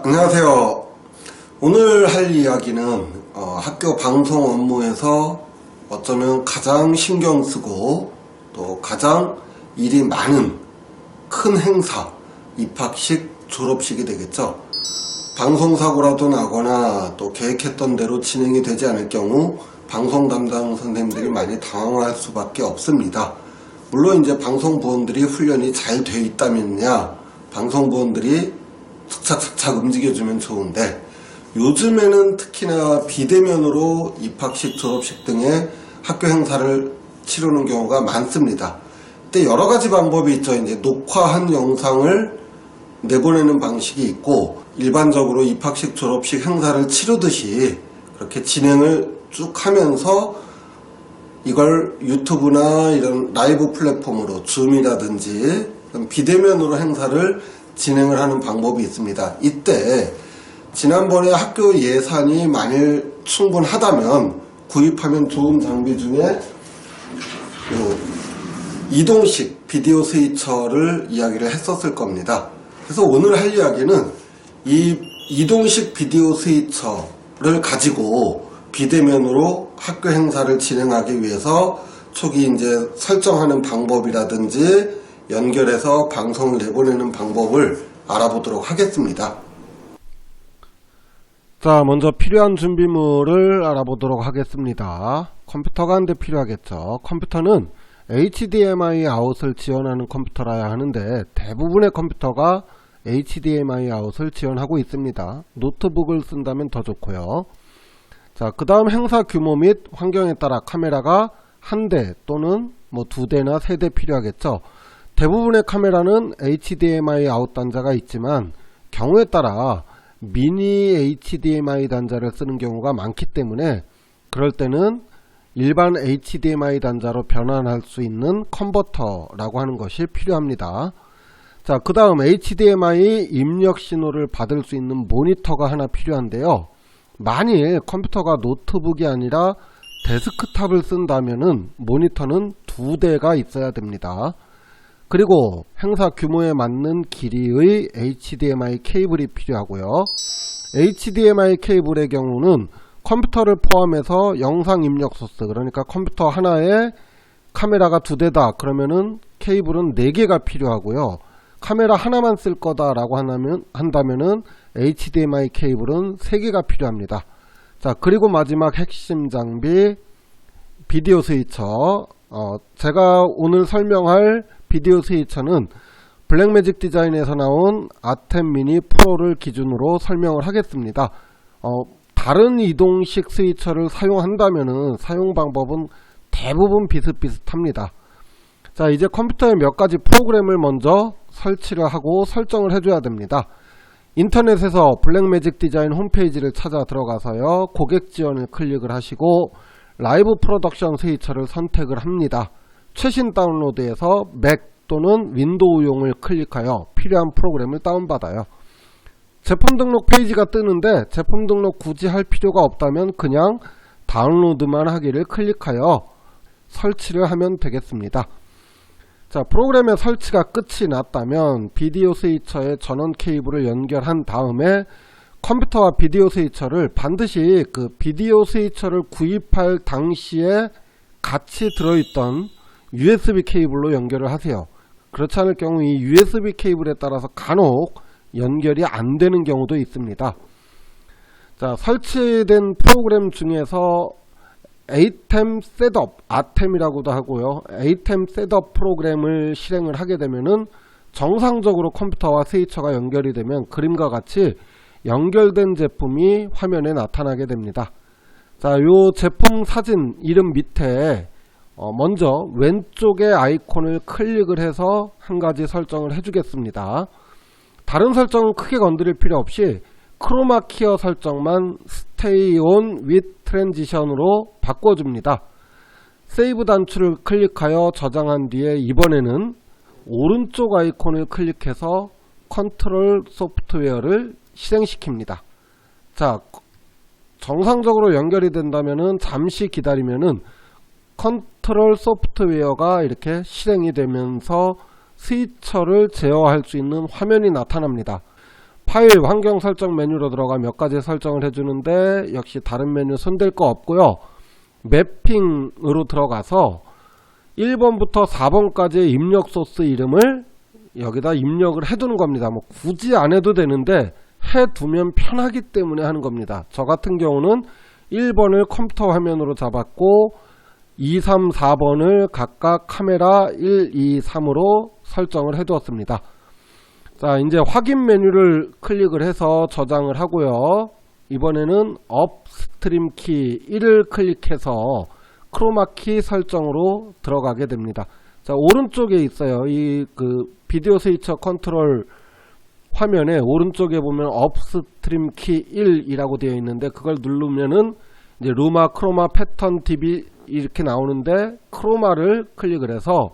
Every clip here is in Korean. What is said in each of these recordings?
안녕하세요. 오늘 할 이야기는 학교 방송 업무에서 어쩌면 가장 신경 쓰고 또 가장 일이 많은 큰 행사, 입학식, 졸업식이 되겠죠. 방송사고라도 나거나 또 계획했던 대로 진행이 되지 않을 경우 방송 담당 선생님들이 많이 당황할 수밖에 없습니다. 물론 이제 방송부원들이 훈련이 잘 돼 있다면야 방송부원들이 착착착 움직여주면 좋은데, 요즘에는 특히나 비대면으로 입학식, 졸업식 등의 학교 행사를 치르는 경우가 많습니다. 근데 여러 가지 방법이 있죠. 이제 녹화한 영상을 내보내는 방식이 있고, 일반적으로 입학식, 졸업식 행사를 치르듯이 그렇게 진행을 쭉 하면서 이걸 유튜브나 이런 라이브 플랫폼으로 줌이라든지 비대면으로 행사를 진행을 하는 방법이 있습니다. 이때 지난번에 학교 예산이 만일 충분하다면 구입하면 좋은 장비 중에 이동식 비디오 스위처를 이야기를 했었을 겁니다. 그래서 오늘 할 이야기는 이 이동식 비디오 스위처를 가지고 비대면으로 학교 행사를 진행하기 위해서 초기 이제 설정하는 방법이라든지 연결해서 방송을 내보내는 방법을 알아보도록 하겠습니다. 자, 먼저 필요한 준비물을 알아보도록 하겠습니다. 컴퓨터가 한 대 필요하겠죠. 컴퓨터는 HDMI 아웃을 지원하는 컴퓨터라야 하는데 대부분의 컴퓨터가 HDMI 아웃을 지원하고 있습니다. 노트북을 쓴다면 더 좋고요. 자, 그 다음 행사 규모 및 환경에 따라 카메라가 한 대 또는 뭐 두 대나 세 대 필요하겠죠. 대부분의 카메라는 HDMI 아웃 단자가 있지만 경우에 따라 미니 HDMI 단자를 쓰는 경우가 많기 때문에 그럴 때는 일반 HDMI 단자로 변환할 수 있는 컨버터라고 하는 것이 필요합니다. 자, 그 다음 HDMI 입력 신호를 받을 수 있는 모니터가 하나 필요한데요. 만일 컴퓨터가 노트북이 아니라 데스크탑을 쓴다면은 모니터는 두 대가 있어야 됩니다. 그리고 행사 규모에 맞는 길이의 HDMI 케이블이 필요하고요. HDMI 케이블의 경우는 컴퓨터를 포함해서 영상 입력 소스, 그러니까 컴퓨터 하나에 카메라가 두 대다 그러면은 케이블은 4개가 필요하고요. 카메라 하나만 쓸 거다라고 한다면은 HDMI 케이블은 3개가 필요합니다. 자, 그리고 마지막 핵심 장비 비디오 스위처. 제가 오늘 설명할 비디오 스위처는 블랙매직 디자인에서 나온 아템 미니 프로를 기준으로 설명을 하겠습니다. 다른 이동식 스위처를 사용한다면은 사용 방법은 대부분 비슷비슷합니다. 자, 이제 컴퓨터에 몇 가지 프로그램을 먼저 설치를 하고 설정을 해줘야 됩니다. 인터넷에서 블랙매직 디자인 홈페이지를 찾아 들어가서요, 고객 지원을 클릭을 하시고 라이브 프로덕션 스위처를 선택을 합니다. 최신 다운로드에서 맥 또는 윈도우용을 클릭하여 필요한 프로그램을 다운받아요. 제품 등록 페이지가 뜨는데 제품 등록 굳이 할 필요가 없다면 그냥 다운로드만 하기를 클릭하여 설치를 하면 되겠습니다. 자, 프로그램의 설치가 끝이 났다면 비디오 스위처에 전원 케이블을 연결한 다음에 컴퓨터와 비디오 스위처를 반드시 그 비디오 스위처를 구입할 당시에 같이 들어있던 USB 케이블로 연결을 하세요. 그렇지 않을 경우 이 USB 케이블에 따라서 간혹 연결이 안 되는 경우도 있습니다. 자, 설치된 프로그램 중에서 ATEM 셋업, 아템이라고도 하고요. ATEM 셋업 프로그램을 실행을 하게 되면은 정상적으로 컴퓨터와 스위처가 연결이 되면 그림과 같이 연결된 제품이 화면에 나타나게 됩니다. 자, 요 제품 사진 이름 밑에 먼저 왼쪽에 아이콘을 클릭을 해서 한 가지 설정을 해주겠습니다. 다른 설정은 크게 건드릴 필요 없이 크로마키어 설정만 Stay on with Transition으로 바꿔줍니다. 세이브 단추를 클릭하여 저장한 뒤에 이번에는 오른쪽 아이콘을 클릭해서 컨트롤 소프트웨어를 실행시킵니다. 자, 정상적으로 연결이 된다면은 잠시 기다리면은 컨트롤 소프트웨어가 이렇게 실행이 되면서 스위처를 제어할 수 있는 화면이 나타납니다. 파일 환경 설정 메뉴로 들어가 몇 가지 설정을 해주는데 역시 다른 메뉴 손댈 거 없고요. 매핑으로 들어가서 1번부터 4번까지의 입력 소스 이름을 여기다 입력을 해두는 겁니다. 뭐 굳이 안 해도 되는데 해두면 편하기 때문에 하는 겁니다. 저 같은 경우는 1번을 컴퓨터 화면으로 잡았고 2, 3, 4번을 각각 카메라 1, 2, 3으로 설정을 해두었습니다. 자, 이제 확인 메뉴를 클릭을 해서 저장을 하고요. 이번에는 업스트림 키 1을 클릭해서 크로마키 설정으로 들어가게 됩니다. 자, 오른쪽에 있어요. 이 비디오 스위처 컨트롤 화면에 오른쪽에 보면 업스트림 키 1이라고 되어 있는데 그걸 누르면은 이제 루마, 크로마, 패턴, DB 이렇게 나오는데 크로마를 클릭을 해서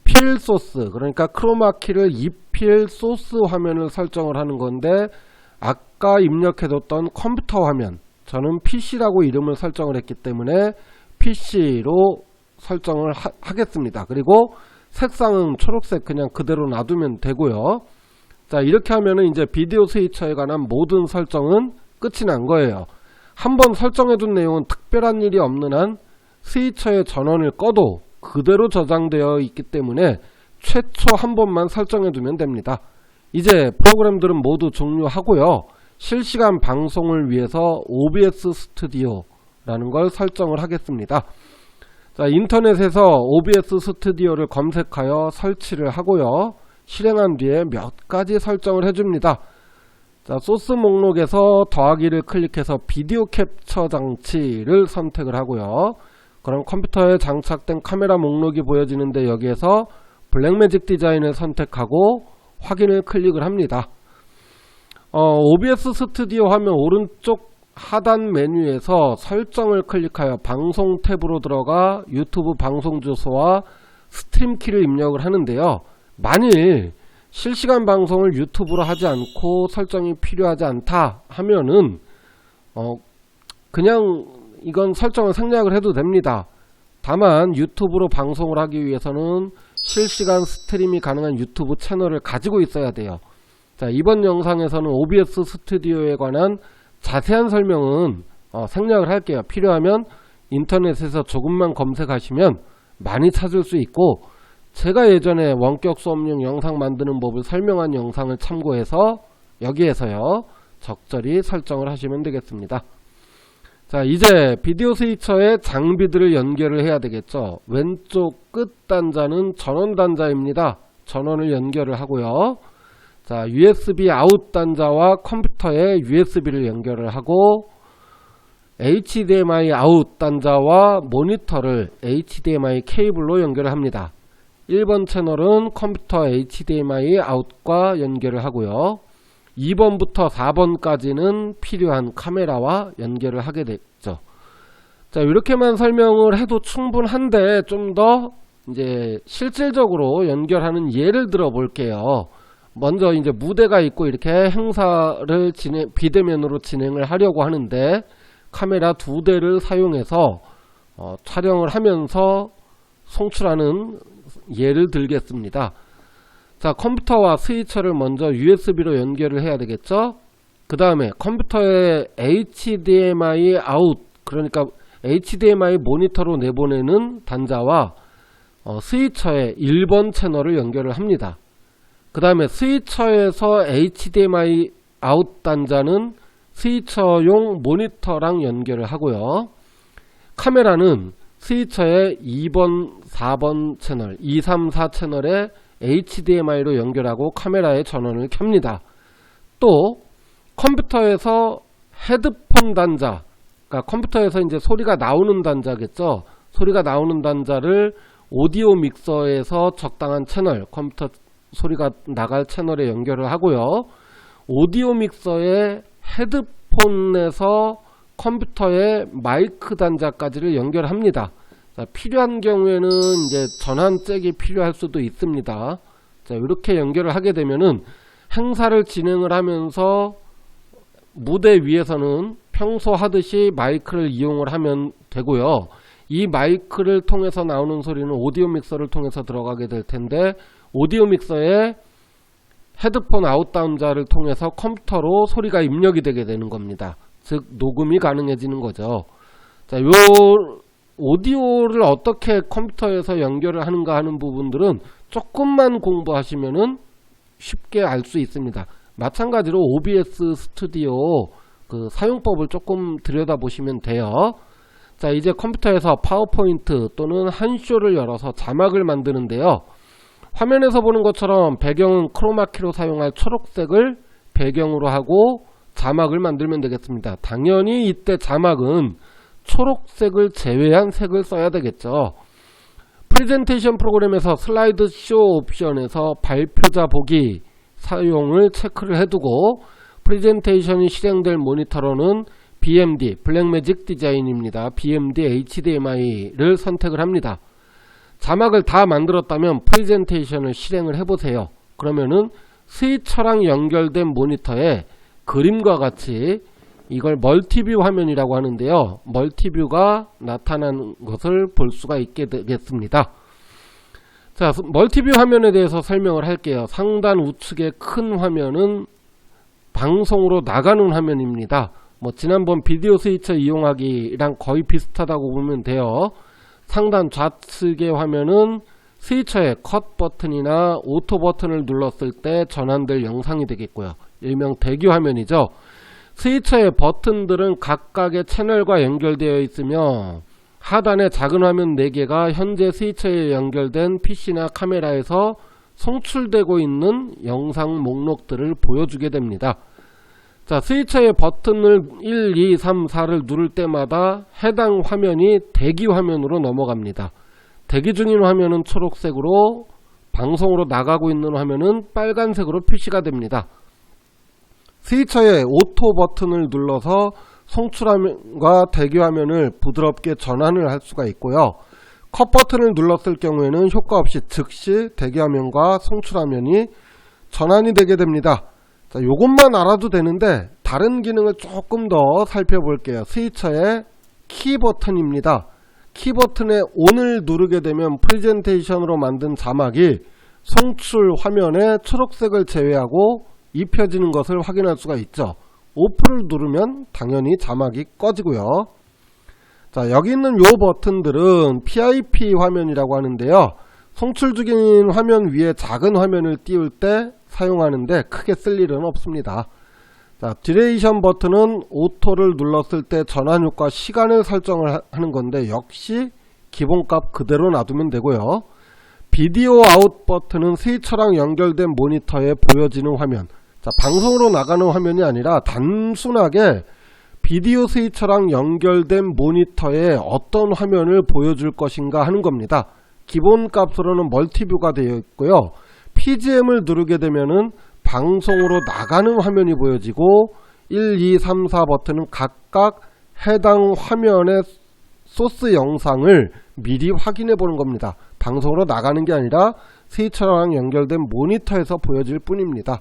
필 소스, 그러니까 크로마 키를 입힐 소스 화면을 설정을 하는 건데 아까 입력해뒀던 컴퓨터 화면, 저는 PC라고 이름을 설정을 했기 때문에 PC로 설정을 하겠습니다. 그리고 색상은 초록색 그냥 그대로 놔두면 되고요. 자, 이렇게 하면은 이제 비디오 스위처에 관한 모든 설정은 끝이 난 거예요. 한번 설정해둔 내용은 특별한 일이 없는 한 스위처의 전원을 꺼도 그대로 저장되어 있기 때문에 최초 한 번만 설정해두면 됩니다. 이제 프로그램들은 모두 종료하고요. 실시간 방송을 위해서 OBS 스튜디오라는 걸 설정을 하겠습니다. 자, 인터넷에서 OBS 스튜디오를 검색하여 설치를 하고요. 실행한 뒤에 몇 가지 설정을 해줍니다. 자, 소스 목록에서 더하기를 클릭해서 비디오 캡처 장치를 선택을 하고요. 그럼 컴퓨터에 장착된 카메라 목록이 보여지는데 여기에서 블랙매직 디자인을 선택하고 확인을 클릭을 합니다. OBS 스튜디오 화면 오른쪽 하단 메뉴에서 설정을 클릭하여 방송 탭으로 들어가 유튜브 방송 주소와 스트림 키를 입력을 하는데요. 만일 실시간 방송을 유튜브로 하지 않고 설정이 필요하지 않다 하면은 그냥 이건 설정을 생략을 해도 됩니다. 다만 유튜브로 방송을 하기 위해서는 실시간 스트림이 가능한 유튜브 채널을 가지고 있어야 돼요. 자, 이번 영상에서는 OBS 스튜디오에 관한 자세한 설명은 생략을 할게요. 필요하면 인터넷에서 조금만 검색하시면 많이 찾을 수 있고, 제가 예전에 원격 수업용 영상 만드는 법을 설명한 영상을 참고해서 여기에서요 적절히 설정을 하시면 되겠습니다. 자, 이제 비디오 스위처의 장비들을 연결을 해야 되겠죠. 왼쪽 끝 단자는 전원 단자입니다. 전원을 연결을 하고요. 자, USB 아웃 단자와 컴퓨터에 USB를 연결을 하고 HDMI 아웃 단자와 모니터를 HDMI 케이블로 연결을 합니다. 1번 채널은 컴퓨터 HDMI 아웃과 연결을 하고요. 2번부터 4번까지는 필요한 카메라와 연결을 하게 됐죠. 자, 이렇게만 설명을 해도 충분한데 좀 더 이제 실질적으로 연결하는 예를 들어 볼게요. 먼저 이제 무대가 있고 이렇게 행사를 비대면으로 진행을 하려고 하는데 카메라 2대를 사용해서 촬영을 하면서 송출하는 예를 들겠습니다. 자, 컴퓨터와 스위처를 먼저 USB로 연결을 해야 되겠죠. 그 다음에 컴퓨터에 HDMI 아웃, 그러니까 HDMI 모니터로 내보내는 단자와 스위처의 1번 채널을 연결을 합니다. 그 다음에 스위처에서 HDMI 아웃 단자는 스위처용 모니터랑 연결을 하고요. 카메라는 스위처의 2번, 4번 채널, 2, 3, 4 채널에 HDMI로 연결하고 카메라의 전원을 켭니다. 또 컴퓨터에서 헤드폰 단자, 그러니까 컴퓨터에서 이제 소리가 나오는 단자겠죠. 소리가 나오는 단자를 오디오 믹서에서 적당한 채널, 컴퓨터 소리가 나갈 채널에 연결을 하고요. 오디오 믹서의 헤드폰에서 컴퓨터의 마이크 단자까지를 연결합니다. 자, 필요한 경우에는 이제 전환잭이 필요할 수도 있습니다. 자, 이렇게 연결을 하게 되면은 행사를 진행을 하면서 무대 위에서는 평소 하듯이 마이크를 이용을 하면 되고요. 이 마이크를 통해서 나오는 소리는 오디오 믹서를 통해서 들어가게 될 텐데 오디오 믹서에 헤드폰 아웃단자를 통해서 컴퓨터로 소리가 입력이 되게 되는 겁니다. 즉 녹음이 가능해지는 거죠. 자, 요 오디오를 어떻게 컴퓨터에서 연결을 하는가 하는 부분들은 조금만 공부하시면은 쉽게 알 수 있습니다. 마찬가지로 OBS 스튜디오 그 사용법을 조금 들여다보시면 돼요. 자, 이제 컴퓨터에서 파워포인트 또는 한쇼를 열어서 자막을 만드는데요. 화면에서 보는 것처럼 배경은 크로마키로 사용할 초록색을 배경으로 하고 자막을 만들면 되겠습니다. 당연히 이때 자막은 초록색을 제외한 색을 써야 되겠죠. 프레젠테이션 프로그램에서 슬라이드 쇼 옵션에서 발표자 보기 사용을 체크를 해두고 프레젠테이션이 실행될 모니터로는 BMD, 블랙매직 디자인입니다. BMD HDMI를 선택을 합니다. 자막을 다 만들었다면 프레젠테이션을 실행을 해보세요. 그러면은 스위처랑 연결된 모니터에 그림과 같이 이걸 멀티뷰 화면이라고 하는데요. 멀티뷰가 나타나는 것을 볼 수가 있게 되겠습니다. 자, 멀티뷰 화면에 대해서 설명을 할게요. 상단 우측의 큰 화면은 방송으로 나가는 화면입니다. 지난번 비디오 스위처 이용하기랑 거의 비슷하다고 보면 돼요. 상단 좌측의 화면은 스위처의 컷 버튼이나 오토 버튼을 눌렀을 때 전환될 영상이 되겠고요. 일명 대기 화면이죠. 스위처의 버튼들은 각각의 채널과 연결되어 있으며 하단에 작은 화면 4개가 현재 스위처에 연결된 PC나 카메라에서 송출되고 있는 영상 목록들을 보여주게 됩니다. 자, 스위처의 버튼을 1, 2, 3, 4를 누를 때마다 해당 화면이 대기 화면으로 넘어갑니다. 대기 중인 화면은 초록색으로, 방송으로 나가고 있는 화면은 빨간색으로 표시가 됩니다. 스위처의 오토 버튼을 눌러서 송출화면과 대기 화면을 부드럽게 전환을 할 수가 있고요. 컷 버튼을 눌렀을 경우에는 효과 없이 즉시 대기 화면과 송출화면이 전환이 되게 됩니다. 자, 요것만 알아도 되는데 다른 기능을 조금 더 살펴볼게요. 스위처의 키 버튼입니다. 키 버튼에 ON을 누르게 되면 프레젠테이션으로 만든 자막이 송출 화면에 초록색을 제외하고 입혀지는 것을 확인할 수가 있죠. 오프를 누르면 당연히 자막이 꺼지고요. 자, 여기 있는 요 버튼들은 PIP 화면이라고 하는데요. 송출 중인 화면 위에 작은 화면을 띄울 때 사용하는데 크게 쓸 일은 없습니다. 자, 듀레이션 버튼은 오토를 눌렀을 때 전환 효과 시간을 설정을 하는 건데 역시 기본값 그대로 놔두면 되고요. 비디오 아웃 버튼은 스위처랑 연결된 모니터에 보여지는 화면, 자, 방송으로 나가는 화면이 아니라 단순하게 비디오 스위처랑 연결된 모니터에 어떤 화면을 보여줄 것인가 하는 겁니다. 기본값으로는 멀티뷰가 되어 있고요. PGM을 누르게 되면은 방송으로 나가는 화면이 보여지고 1, 2, 3, 4 버튼은 각각 해당 화면의 소스 영상을 미리 확인해 보는 겁니다. 방송으로 나가는 게 아니라 스위처랑 연결된 모니터에서 보여질 뿐입니다.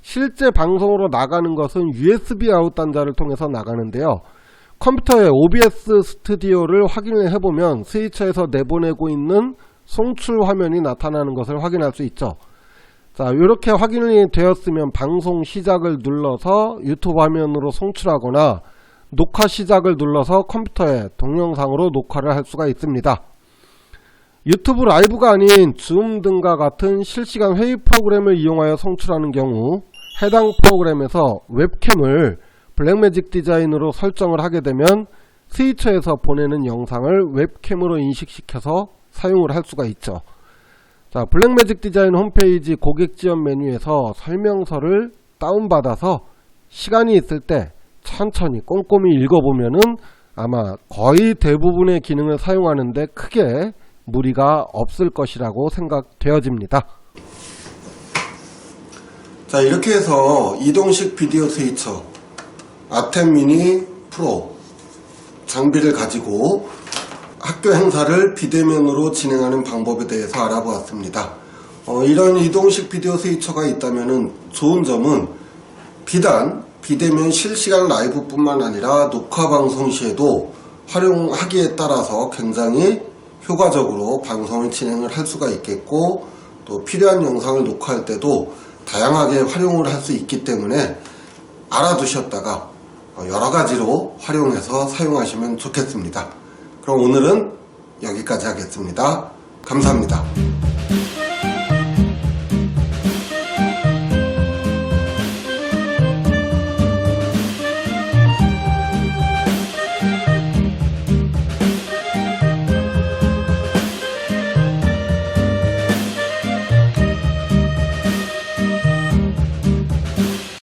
실제 방송으로 나가는 것은 USB 아웃 단자를 통해서 나가는데요. 컴퓨터의 OBS 스튜디오를 확인을 해보면 스위처에서 내보내고 있는 송출 화면이 나타나는 것을 확인할 수 있죠. 자, 이렇게 확인이 되었으면 방송 시작을 눌러서 유튜브 화면으로 송출하거나 녹화 시작을 눌러서 컴퓨터에 동영상으로 녹화를 할 수가 있습니다. 유튜브 라이브가 아닌 줌 등과 같은 실시간 회의 프로그램을 이용하여 송출하는 경우 해당 프로그램에서 웹캠을 블랙매직 디자인으로 설정을 하게 되면 스위처에서 보내는 영상을 웹캠으로 인식시켜서 사용을 할 수가 있죠. 자, 블랙매직 디자인 홈페이지 고객 지원 메뉴에서 설명서를 다운받아서 시간이 있을 때 천천히 꼼꼼히 읽어보면은 아마 거의 대부분의 기능을 사용하는데 크게 무리가 없을 것이라고 생각되어집니다. 자, 이렇게 해서 이동식 비디오 스위처 아템 미니 프로 장비를 가지고 학교 행사를 비대면으로 진행하는 방법에 대해서 알아보았습니다. 이런 이동식 비디오 스위처가 있다면 좋은 점은 비단 비대면 실시간 라이브 뿐만 아니라 녹화 방송 시에도 활용하기에 따라서 굉장히 효과적으로 방송을 진행을 할 수가 있겠고, 또 필요한 영상을 녹화할 때도 다양하게 활용을 할 수 있기 때문에 알아두셨다가 여러 가지로 활용해서 사용하시면 좋겠습니다. 그럼 오늘은 여기까지 하겠습니다. 감사합니다.